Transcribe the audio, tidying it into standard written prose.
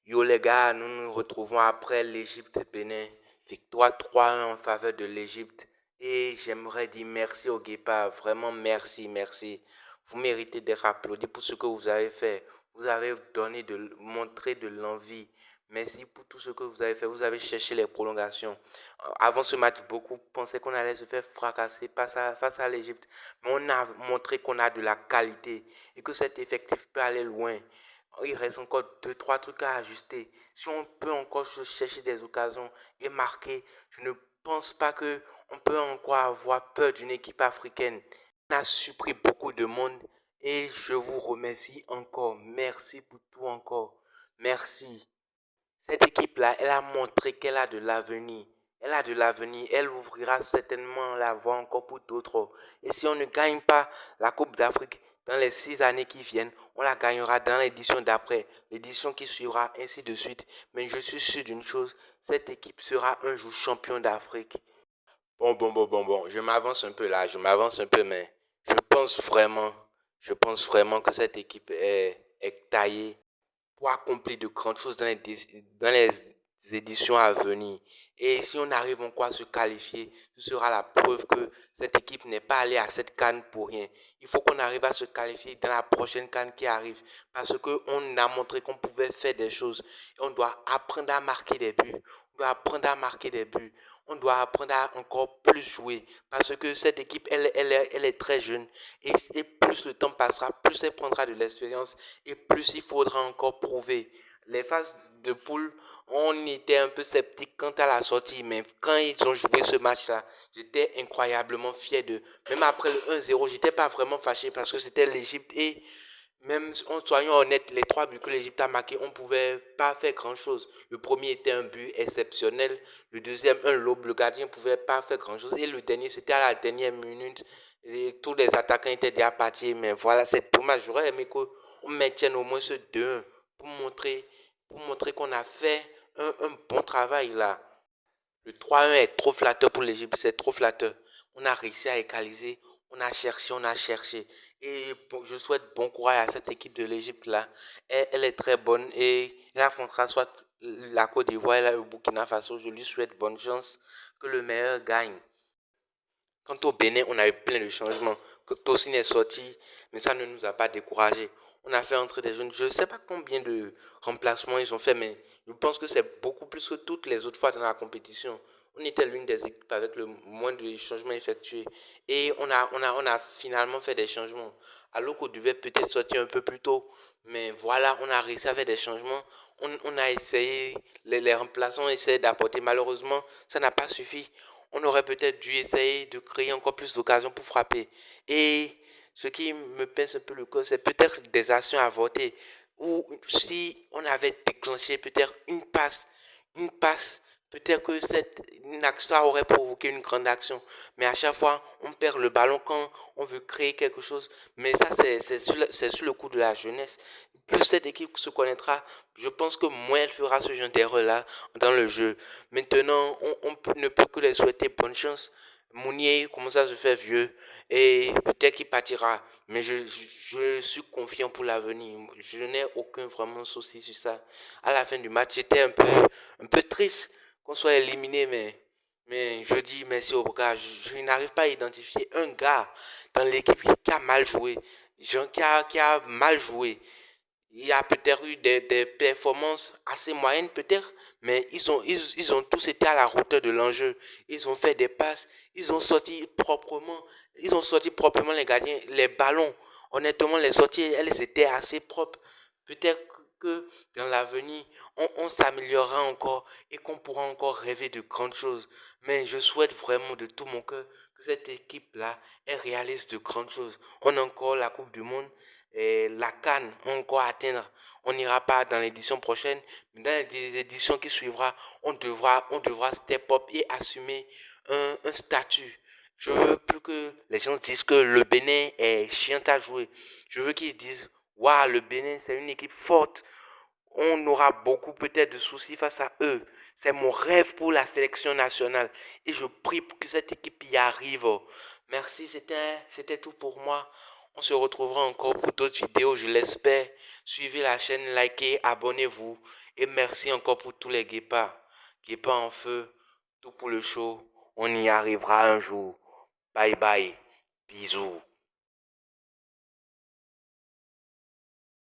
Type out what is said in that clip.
Yo les gars, nous nous retrouvons après l'Égypte-Bénin. Victoire 3-1 en faveur de l'Égypte. Et j'aimerais dire merci au Guépard. Vraiment merci, merci. Vous méritez d'être applaudis pour ce que vous avez fait. Vous avez montré de l'envie. Merci pour tout ce que vous avez fait. Vous avez cherché les prolongations. Avant ce match, beaucoup pensaient qu'on allait se faire fracasser face à l'Égypte. Mais on a montré qu'on a de la qualité et que cet effectif peut aller loin. Il reste encore deux, trois trucs à ajuster. Si on peut encore chercher des occasions et marquer, je ne pense pas que on peut encore avoir peur d'une équipe africaine. On a surpris beaucoup de monde et je vous remercie encore. Merci pour tout encore. Merci. Cette équipe-là, elle a montré qu'elle a de l'avenir. Elle a de l'avenir. Elle ouvrira certainement la voie encore pour d'autres. Et si on ne gagne pas la Coupe d'Afrique dans les 6 années qui viennent, on la gagnera dans l'édition d'après, l'édition qui suivra, ainsi de suite. Mais je suis sûr d'une chose, cette équipe sera un jour champion d'Afrique. Bon, je m'avance un peu là, je m'avance un peu, mais je pense vraiment, je pense vraiment que cette équipe est taillée pour accomplir de grandes choses dans les éditions à venir. Et si on arrive encore à se qualifier, ce sera la preuve que cette équipe n'est pas allée à cette canne pour rien. Il faut qu'on arrive à se qualifier dans la prochaine canne qui arrive. Parce qu'on a montré qu'on pouvait faire des choses. Et on doit apprendre à marquer des buts. On doit apprendre à marquer des buts. On doit apprendre à encore plus jouer. Parce que cette équipe, elle est très jeune. Et plus le temps passera, plus elle prendra de l'expérience et plus il faudra encore prouver. Les phases de poule, on était un peu sceptique quant à la sortie, mais quand ils ont joué ce match-là, j'étais incroyablement fier d'eux. Même après le 1-0, j'étais pas vraiment fâché parce que c'était l'Égypte et même en soyons honnêtes, les 3 buts que l'Égypte a marqués, on ne pouvait pas faire grand-chose. Le premier était un but exceptionnel, le deuxième, un lob, le gardien ne pouvait pas faire grand-chose. Et le dernier, c'était à la dernière minute. Et tous les attaquants étaient déjà partis, mais voilà, c'est dommage. J'aurais aimé qu'on maintienne au moins ce 2-1 pour montrer, pour montrer qu'on a fait un bon travail là. Le 3-1 est trop flatteur pour l'Égypte, c'est trop flatteur. On a réussi à égaliser, on a cherché, on a cherché. Et bon, je souhaite bon courage à cette équipe de l'Égypte là. Elle est très bonne et elle affrontera soit la Côte d'Ivoire et le Burkina Faso. Je lui souhaite bonne chance, que le meilleur gagne. Quant au Bénin, on a eu plein de changements. Tosin est sorti, mais ça ne nous a pas découragés. On a fait entrer des jeunes. Je ne sais pas combien de remplacements ils ont fait, mais je pense que c'est beaucoup plus que toutes les autres fois dans la compétition. On était l'une des équipes avec le moins de changements effectués. Et on a finalement fait des changements. Alors qu'on devait peut-être sortir un peu plus tôt. Mais voilà, on a réussi à faire des changements. On a essayé, les remplaçants ont essayé d'apporter. Malheureusement, ça n'a pas suffi. On aurait peut-être dû essayer de créer encore plus d'occasions pour frapper. Et ce qui me pince un peu le cœur, c'est peut-être des actions avortées. Ou si on avait déclenché peut-être une passe, peut-être que une action aurait provoqué une grande action. Mais à chaque fois, on perd le ballon quand on veut créer quelque chose. Mais ça, c'est sur le coup de la jeunesse. Plus cette équipe se connaîtra, je pense que moins elle fera ce genre d'erreur-là dans le jeu. Maintenant, ne peut que les souhaiter bonne chance. Mounier commence à se faire vieux et peut-être qu'il partira. Mais je suis confiant pour l'avenir. Je n'ai aucun vraiment souci sur ça. À la fin du match, j'étais un peu triste qu'on soit éliminé, mais je dis merci au gars. Je n'arrive pas à identifier un gars dans l'équipe qui a mal joué. Genre qui a mal joué. Il y a peut-être eu des performances assez moyennes, peut-être, mais ils ont tous été à la hauteur de l'enjeu. Ils ont fait des passes, ils ont sorti proprement les gardiens, les ballons. Honnêtement, les sorties, elles étaient assez propres. Peut-être que dans l'avenir, on s'améliorera encore et qu'on pourra encore rêver de grandes choses. Mais je souhaite vraiment de tout mon cœur que cette équipe-là, elle réalise de grandes choses. On a encore la Coupe du Monde et la canne encore à atteindre. On n'ira pas dans l'édition prochaine, mais dans les éditions qui suivra, on devra step up et assumer un statut. Je veux plus que les gens disent que le Bénin est chiant à jouer. Je veux qu'ils disent, waouh, le Bénin, c'est une équipe forte. On aura beaucoup peut-être de soucis face à eux. C'est mon rêve pour la sélection nationale. Et je prie pour que cette équipe y arrive. Merci, c'était tout pour moi. On se retrouvera encore pour d'autres vidéos, je l'espère. Suivez la chaîne, likez, abonnez-vous. Et merci encore pour tous les guépards. Guépards en feu, tout pour le show. On y arrivera un jour. Bye bye. Bisous.